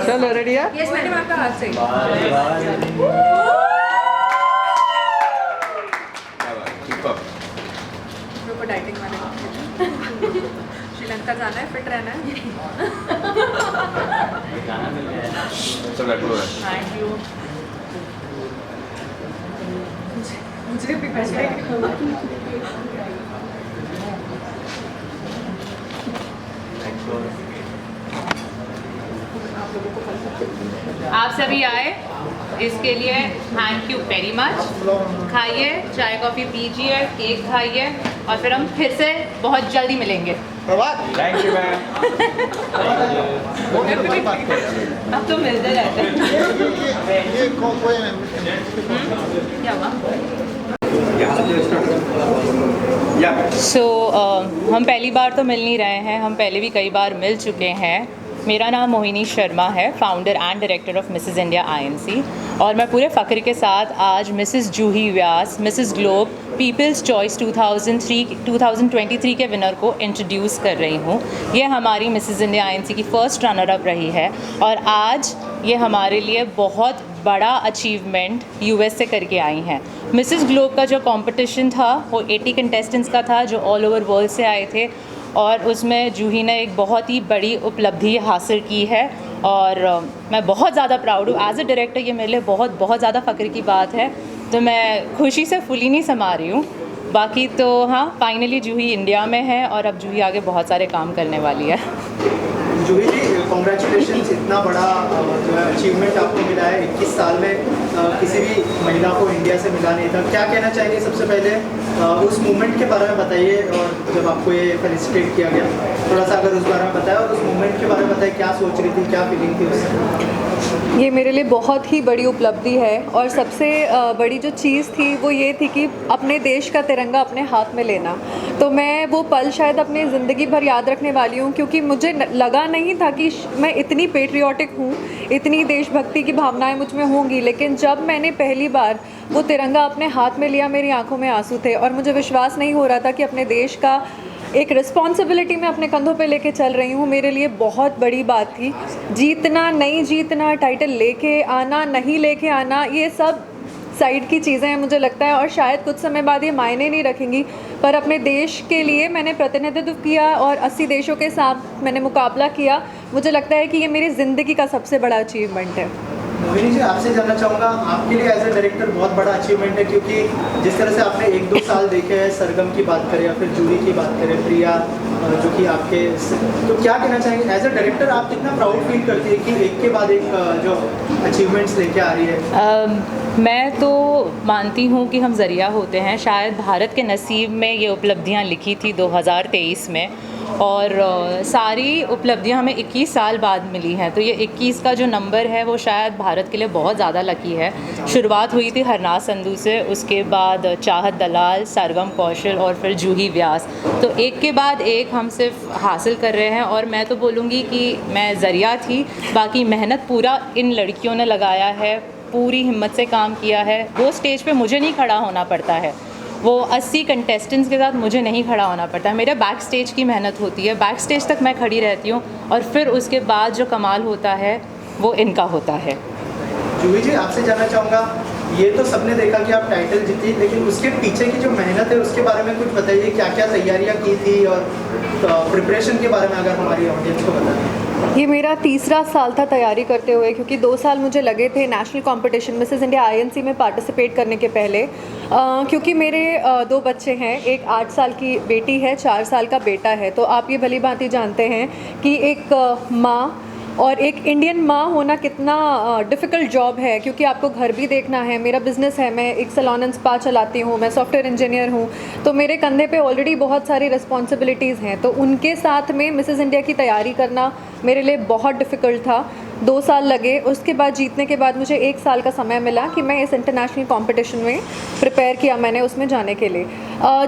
चलो रेडी है? Yes madam आपका हाथ सही। रुको डाइटिंग वाले श्रीलंका जाना है, फिट रहना है। Thank you. मुझे भी आप सभी आए इसके लिए थैंक यू वेरी मच। खाइए, चाय कॉफ़ी पीजिए, केक खाइए और फिर हम फिर से बहुत जल्दी मिलेंगे। Thank you ma'am. अब तो मिलते रहते हैं। क्या हुआ? हम पहली बार तो मिल नहीं रहे हैं, हम पहले भी कई बार मिल चुके हैं। मेरा नाम मोहिनी शर्मा है, founder and director of Mrs India INC, और मैं पूरे फ़ख्र के साथ आज मिसेस जूही व्यास, मिसेस ग्लोब पीपल्स चॉइस 2023 के विनर को इंट्रोड्यूस कर रही हूँ। ये हमारी मिसेस इंडिया आईएनसी की फ़र्स्ट रनर अप रही है और आज ये हमारे लिए बहुत बड़ा अचीवमेंट यूएस से करके आई हैं। मिसेस ग्लोब का जो कंपटीशन था वो 80 कंटेस्टेंट्स का था जो ऑल ओवर वर्ल्ड से आए थे, और उसमें जूही ने एक बहुत ही बड़ी उपलब्धि हासिल की है और मैं बहुत ज़्यादा प्राउड हूँ। एज अ डायरेक्टर ये मेरे लिए बहुत ज़्यादा फ़ख्र की बात है, तो मैं खुशी से फुली नहीं समा रही हूँ। बाकी तो हाँ, फाइनली जूही इंडिया में है और अब जूही आगे बहुत सारे काम करने वाली है। जूही जी कॉन्ग्रेचुलेशंस, इतना बड़ा जो है अचीवमेंट आपको मिला है। 21 साल में किसी भी महिला को इंडिया से मिला नहीं था। क्या कहना चाहेंगे सबसे पहले उस मोमेंट के बारे में बताइए, और जब आपको ये फेलिसिटेट किया गया थोड़ा सा अगर उस बारे में बताएं, और उस मोमेंट के बारे में बताइए, क्या सोच रही थी, क्या फीलिंग थी उससे? ये मेरे लिए बहुत ही बड़ी उपलब्धि है और सबसे बड़ी जो चीज़ थी वो ये थी कि अपने देश का तिरंगा अपने हाथ में लेना। तो मैं वो पल शायद अपनी ज़िंदगी भर याद रखने वाली हूँ, क्योंकि मुझे लगा नहीं था कि मैं इतनी पेट्रियाटिक हूँ, इतनी देशभक्ति की भावनाएं मुझ में होंगी। लेकिन जब मैंने पहली बार वो तिरंगा अपने हाथ में लिया, मेरी आंखों में आंसू थे और मुझे विश्वास नहीं हो रहा था कि अपने देश का एक रिस्पॉन्सिबिलिटी मैं अपने कंधों पे लेके चल रही हूँ। मेरे लिए बहुत बड़ी बात थी। जीतना नहीं जीतना, टाइटल लेके आना नहीं लेके आना, ये सब साइड की चीज़ें हैं मुझे लगता है, और शायद कुछ समय बाद ये मायने नहीं रखेंगी। पर अपने देश के लिए मैंने प्रतिनिधित्व किया और 80 देशों के साथ मैंने मुकाबला किया। मुझे लगता है कि ये मेरी ज़िंदगी का सबसे बड़ा अचीवमेंट है। मोहिनी जी, आपसे जानना चाहूँगा, आपके लिए एज ए डायरेक्टर बहुत बड़ा अचीवमेंट है, क्योंकि जिस तरह से आपने 1-2 साल देखे हैं, सरगम की बात करें या फिर जूही की बात करें, प्रिया जो कि आपके, तो क्या कहना चाहेंगे एज ए डायरेक्टर, आप कितना प्राउड फील करती है कि एक के बाद एक जो अचीवमेंट्स लेके आ रही है? मैं तो मानती हूँ कि हम ज़रिया होते हैं। शायद भारत के नसीब में ये उपलब्धियाँ लिखी थी 2023 में, और सारी उपलब्धियां हमें 21 साल बाद मिली हैं। तो ये 21 का जो नंबर है वो शायद भारत के लिए बहुत ज़्यादा लकी है। शुरुआत हुई थी हरनाज संधू से, उसके बाद चाहत दलाल, सरगम कौशल और फिर जूही व्यास। तो एक के बाद एक हम सिर्फ हासिल कर रहे हैं, और मैं तो बोलूँगी कि मैं ज़रिया थी, बाकी मेहनत पूरा इन लड़कियों ने लगाया है, पूरी हिम्मत से काम किया है। वो स्टेज पे मुझे नहीं खड़ा होना पड़ता है, वो 80 कंटेस्टेंट्स के साथ मुझे नहीं खड़ा होना पड़ता है। मेरे बैक स्टेज की मेहनत होती है, बैक स्टेज तक मैं खड़ी रहती हूँ, और फिर उसके बाद जो कमाल होता है वो इनका होता है। जूही जी, आपसे जानना चाहूँगा, ये तो सबने देखा कि आप टाइटल जीती, लेकिन उसके पीछे की जो मेहनत है उसके बारे में कुछ बताइए। क्या क्या तैयारियाँ की थी और प्रिपरेशन के बारे में अगर हमारी ऑडियंस को बताएं। ये मेरा तीसरा साल था तैयारी करते हुए, क्योंकि 2 साल मुझे लगे थे national competition Mrs India INC में पार्टिसिपेट करने के पहले। क्योंकि मेरे 2 बच्चे हैं, एक 8 साल की बेटी है, 4 साल का बेटा है। तो आप ये भली भांति जानते हैं कि एक माँ और एक इंडियन माँ होना कितना डिफ़िकल्ट जॉब है, क्योंकि आपको घर भी देखना है। मेरा बिज़नेस है, मैं एक सैलून एंड स्पा चलाती हूँ, मैं सॉफ्टवेयर इंजीनियर हूँ, तो मेरे कंधे पे ऑलरेडी बहुत सारी रिस्पॉन्सिबिलिटीज़ हैं। तो उनके साथ में मिसेस इंडिया की तैयारी करना मेरे लिए बहुत डिफ़िकल्ट था। 2 साल लगे। उसके बाद जीतने के बाद मुझे 1 साल का समय मिला कि मैं इस इंटरनेशनल कंपटीशन में प्रिपेयर किया मैंने उसमें जाने के लिए।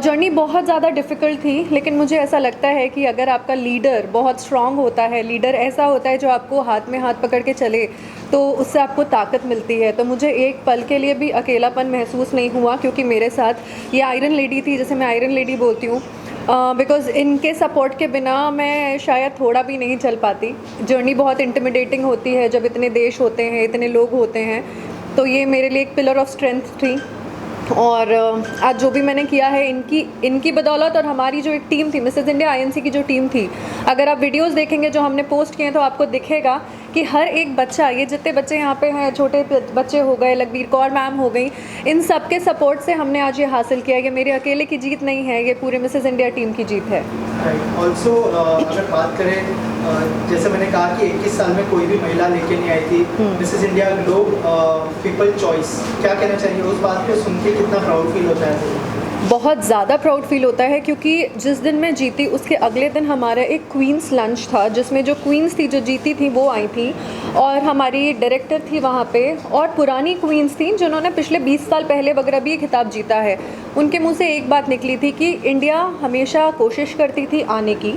जर्नी बहुत ज़्यादा डिफ़िकल्ट थी, लेकिन मुझे ऐसा लगता है कि अगर आपका लीडर बहुत स्ट्रॉन्ग होता है, लीडर ऐसा होता है जो आपको हाथ में हाथ पकड़ के चले, तो उससे आपको ताकत मिलती है। तो मुझे एक पल के लिए भी अकेलापन महसूस नहीं हुआ, क्योंकि मेरे साथ ये आयरन लेडी थी, जैसे मैं आयरन लेडी बोलती हूँ, बिकॉज़ इनके सपोर्ट के बिना मैं शायद थोड़ा भी नहीं चल पाती। जर्नी बहुत इंटिमिडेटिंग होती है जब इतने देश होते हैं, इतने लोग होते हैं, तो ये मेरे लिए एक पिलर ऑफ स्ट्रेंथ थी। और आज जो भी मैंने किया है इनकी बदौलत, और हमारी जो एक टीम थी, मिसेस इंडिया आईएनसी की जो टीम थी, अगर आप वीडियोस देखेंगे जो हमने पोस्ट किए हैं तो आपको दिखेगा कि हर एक बच्चा, ये जितने बच्चे यहाँ पे हैं, छोटे बच्चे हो गए, लखबीर कौर मैम हो गई, इन सब के सपोर्ट से हमने आज ये हासिल किया। ये मेरे अकेले की जीत नहीं है, ये पूरे मिसेस इंडिया टीम की जीत है। ऑल्सो अगर बात करें, जैसे मैंने कहा कि 21 साल में कोई भी महिला लेके नहीं आई थी Mrs India globe people choice, क्या कहना चाहिए उस बात को सुन के? कितना प्राउड फील होता है? बहुत ज़्यादा प्राउड फील होता है, क्योंकि जिस दिन मैं जीती उसके अगले दिन हमारा एक क्वींस लंच था, जिसमें जो क्वींस थी जो जीती थी वो आई थी, और हमारी डायरेक्टर थी वहाँ पे, और पुरानी क्वींस थी जिन्होंने पिछले 20 साल पहले वगैरह भी ये खिताब जीता है। उनके मुंह से एक बात निकली थी कि इंडिया हमेशा कोशिश करती थी आने की,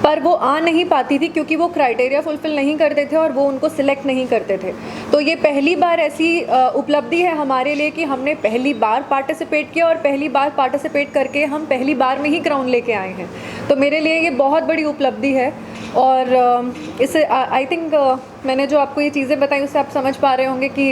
पर वो आ नहीं पाती थी क्योंकि वो क्राइटेरिया फुलफ़िल नहीं करते थे और वो उनको सिलेक्ट नहीं करते थे। तो ये पहली बार ऐसी उपलब्धि है हमारे लिए कि हमने पहली बार पार्टिसिपेट किया, और पहली बार पार्टिसिपेट करके हम पहली बार में ही क्राउन लेके आए हैं। तो मेरे लिए ये बहुत बड़ी उपलब्धि है, और इसे आई थिंक मैंने जो आपको ये चीज़ें बताई उससे आप समझ पा रहे होंगे कि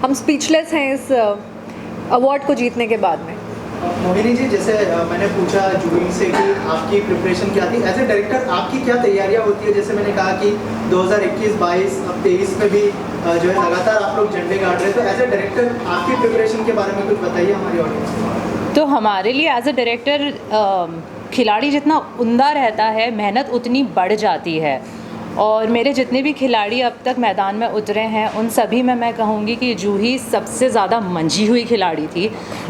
हम स्पीचलेस हैं इस अवार्ड को जीतने के बाद में। मोहिनी जी, जैसे मैंने पूछा जूही से कि आपकी प्रिपरेशन क्या थी एज ए डायरेक्टर, आपकी क्या तैयारियां होती है? जैसे मैंने कहा कि 2021, 22, अब 23 में भी जो है लगातार आप लोग झंडे गाड़ रहे हैं, तो एज ए डायरेक्टर आपकी प्रिपरेशन के बारे में कुछ बताइए हमारी ऑडियंस को। तो हमारे लिए एज अ डायरेक्टर खिलाड़ी जितना उमदा रहता है, मेहनत उतनी बढ़ जाती है। और मेरे जितने भी खिलाड़ी अब तक मैदान में उतरे हैं उन सभी में मैं कहूँगी कि जूही सबसे ज़्यादा मंझी हुई खिलाड़ी थी,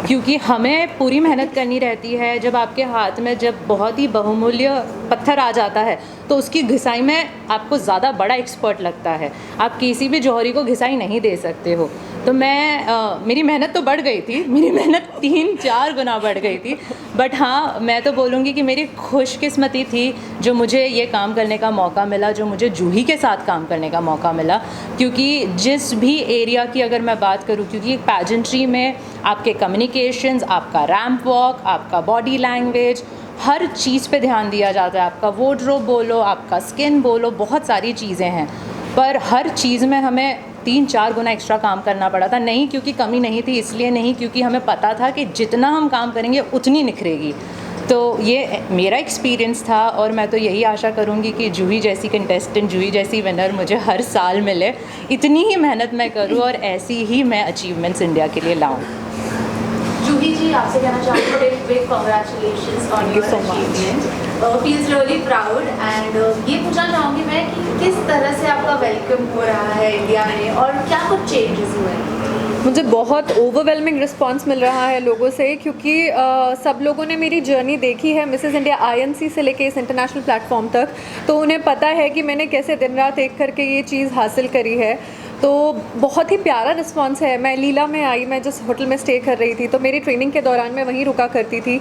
क्योंकि हमें पूरी मेहनत करनी रहती है। जब आपके हाथ में जब बहुत ही बहुमूल्य पत्थर आ जाता है तो उसकी घिसाई में आपको ज़्यादा बड़ा एक्सपर्ट लगता है, आप किसी भी जौहरी को घिसाई नहीं दे सकते हो। तो मेरी मेहनत तो बढ़ गई थी, मेरी मेहनत 3-4 गुना बढ़ गई थी, बट हाँ मैं तो बोलूँगी कि मेरी खुशकिस्मती थी जो मुझे ये काम करने का मौका मिला, जो मुझे जूही के साथ काम करने का मौका मिला। क्योंकि जिस भी एरिया की अगर मैं बात करूँ, क्योंकि पैजेंट्री में आपके कम्युनिकेशंस, आपका रैंप वॉक, आपका बॉडी लैंग्वेज, हर चीज़ पे ध्यान दिया जाता है। आपका वार्डरोब बोलो, आपका स्किन बोलो, बहुत सारी चीज़ें हैं, पर हर चीज़ में हमें 3-4 गुना एक्स्ट्रा काम करना पड़ा था। नहीं क्योंकि कमी नहीं थी, इसलिए नहीं, क्योंकि हमें पता था कि जितना हम काम करेंगे उतनी निखरेगी। तो ये मेरा एक्सपीरियंस था, और मैं तो यही आशा करूँगी कि जूही जैसी कंटेस्टेंट, जूही जैसी विनर मुझे हर साल मिले। इतनी ही मेहनत मैं करूँ और ऐसी ही मैं अचीवमेंट्स इंडिया के लिए लाऊँ। जूही जी, आपसे कहना चाहूँगी big congratulations on your achievement, feels really proud. And ये पूछना चाहूँगी मैं कि किस तरह से आपका वेलकम हो रहा है इंडिया में, और क्या कुछ चेंजेस हुए हैं? मुझे बहुत ओवरवेलमिंग रिस्पांस मिल रहा है लोगों से, क्योंकि सब लोगों ने मेरी जर्नी देखी है मिसेस इंडिया आईएनसी से लेके इस इंटरनेशनल प्लेटफॉर्म तक, तो उन्हें पता है कि मैंने कैसे दिन रात एक करके ये चीज़ हासिल करी है। तो बहुत ही प्यारा रिस्पांस है। मैं लीला में आई, मैं जिस होटल में स्टे कर रही थी, तो मेरी ट्रेनिंग के दौरान मैं वहीं रुका करती थी,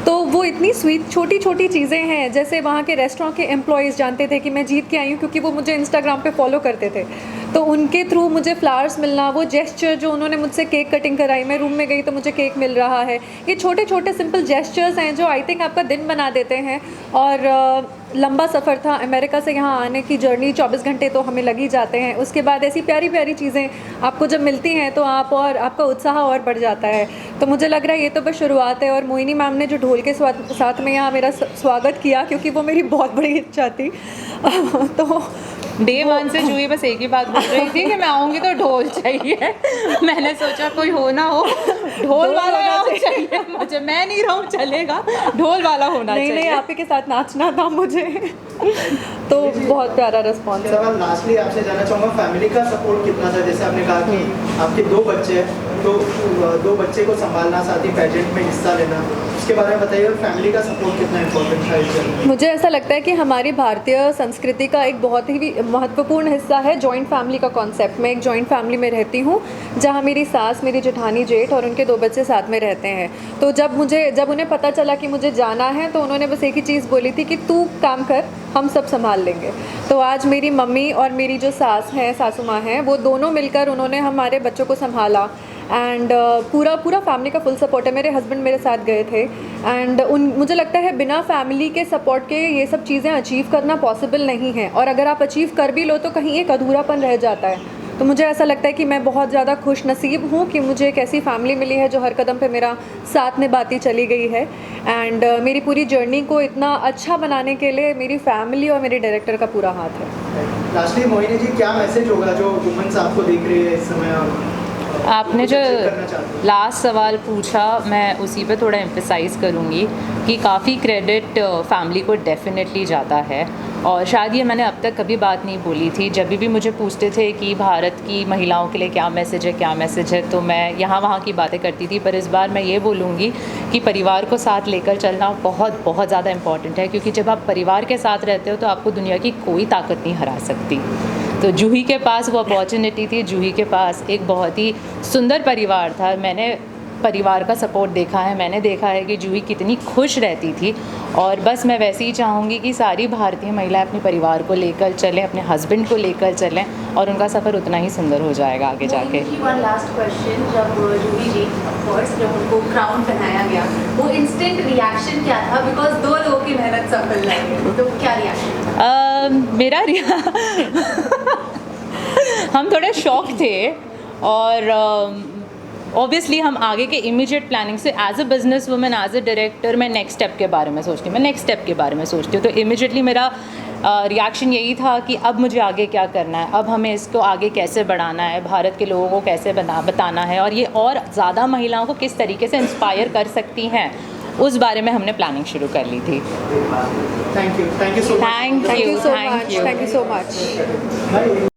तो वो इतनी स्वीट छोटी छोटी चीज़ें हैं। जैसे वहाँ के रेस्टोरेंट के एम्प्लॉयज़ जानते थे कि मैं जीत के आई हूँ, क्योंकि वो मुझे इंस्टाग्राम पे फॉलो करते थे, तो उनके थ्रू मुझे फ्लावर्स मिलना, वो जेस्चर जो उन्होंने मुझसे केक कटिंग कराई, मैं रूम में गई तो मुझे केक मिल रहा है। ये छोटे छोटे सिंपल जेस्चर्स हैं जो आई थिंक आपका दिन बना देते हैं। और लंबा सफ़र था अमेरिका से यहाँ आने की, जर्नी 24 घंटे तो हमें लग ही जाते हैं। उसके बाद ऐसी प्यारी प्यारी चीज़ें आपको जब मिलती हैं तो आपका उत्साह और बढ़ जाता है। तो मुझे लग रहा है ये तो बस शुरुआत है। और मोहिनी मैम ने जो ढोल के साथ में यहाँ मेरा स्वागत किया, क्योंकि वो मेरी बहुत बड़ी इच्छा थी तो डे 1 से जूही बस एक ही बात बोल रही थी कि मैं आऊँगी तो ढोल चाहिए। मैंने सोचा कोई हो ना हो, ढोल वाला होना चाहिए मुझे, मैं नहीं रहूँ चलेगा, ढोल वाला होना चाहिए। नहीं, आप ही के साथ नाचना था मुझे तो बहुत प्यारा रिस्पॉन्स है। सर, लास्टली आपसे जानना चाहूँगा फैमिली का सपोर्ट कितना था? जैसे आपने कहा कि आपके 2 बच्चे हैं, तो 2 बच्चे को संभालना, साथ ही पेजेंट में हिस्सा लेना, उसके बारे में बताइए। और फैमिली का सपोर्ट कितना इम्पोर्टेंट था इस जर्नी? मुझे ऐसा लगता है कि हमारी भारतीय संस्कृति का एक बहुत ही महत्वपूर्ण हिस्सा है जॉइंट फैमिली का कॉन्सेप्ट। मैं एक जॉइंट फैमिली में रहती हूँ, जहाँ मेरी सास, मेरी जेठानी, जेठ और उनके 2 बच्चे साथ में रहते हैं। तो जब उन्हें पता चला कि मुझे जाना है, तो उन्होंने बस एक ही चीज़ बोली थी कि तू काम कर, हम सब संभाल लेंगे। तो आज मेरी मम्मी और मेरी जो सास हैं, सासू माँ हैं, वो दोनों मिलकर उन्होंने हमारे बच्चों को संभाला। एंड पूरा फैमिली का फुल सपोर्ट है। मेरे हस्बैंड मेरे साथ गए थे एंड मुझे लगता है बिना फैमिली के सपोर्ट के ये सब चीज़ें अचीव करना पॉसिबल नहीं है, और अगर आप अचीव कर भी लो तो कहीं एक अधूरापन रह जाता है। तो मुझे ऐसा लगता है कि मैं बहुत ज़्यादा खुश नसीब हूँ कि मुझे एक ऐसी फैमिली मिली है जो हर कदम पे मेरा साथ निभाती चली गई है। एंड मेरी पूरी जर्नी को इतना अच्छा बनाने के लिए मेरी फैमिली और मेरे डायरेक्टर का पूरा हाथ है। लास्टली मोहिनी जी, क्या मैसेज होगा जो वुमेन्स आपको देख रही है इस समय? आपने जो करना चाहती हूँ। लास्ट सवाल पूछा मैं उसी पे थोड़ा एम्फसाइज़ करूँगी कि काफ़ी क्रेडिट फैमिली को डेफिनेटली जाता है, और शायद ये मैंने अब तक कभी बात नहीं बोली थी। जब भी मुझे पूछते थे कि भारत की महिलाओं के लिए क्या मैसेज है, तो मैं यहाँ वहाँ की बातें करती थी। पर इस बार मैं ये बोलूँगी कि परिवार को साथ लेकर चलना बहुत बहुत ज़्यादा इम्पॉर्टेंट है, क्योंकि जब आप परिवार के साथ रहते हो तो आपको दुनिया की कोई ताकत नहीं हरा सकती। तो जूही के पास वो अपॉर्चुनिटी थी, जूही के पास एक बहुत ही सुंदर परिवार था। मैंने परिवार का सपोर्ट देखा है, मैंने देखा है कि जूही कितनी खुश रहती थी, और बस मैं वैसे ही चाहूँगी कि सारी भारतीय महिलाएं अपने परिवार को लेकर चलें, अपने हस्बैंड को लेकर चलें, और उनका सफ़र उतना ही सुंदर हो जाएगा आगे जाके। वन लास्ट क्वेश्चन, जब जूही जी ऑफकोर्स जब उनको क्राउन पहनाया गया, वो इंस्टेंट रिएक्शन क्या था? बिकॉज 2 लोगों की मेहनत सफल लगी, तो क्या रिएक्शन? मेरा हम थोड़े शॉक थे, और ऑब्वियसली हम आगे के इमीडिएट प्लानिंग से as a business women, as a director, मैं नेक्स्ट स्टेप के बारे में सोचती हूँ। तो इमीडिएटली मेरा रिएक्शन यही था कि अब मुझे आगे क्या करना है, अब हमें इसको आगे कैसे बढ़ाना है, भारत के लोगों को कैसे बताना है, और ये और ज़्यादा महिलाओं को किस तरीके से इंस्पायर कर सकती हैं, उस बारे में हमने प्लानिंग शुरू कर ली थी। Thank you so much. Thank you thank you so much.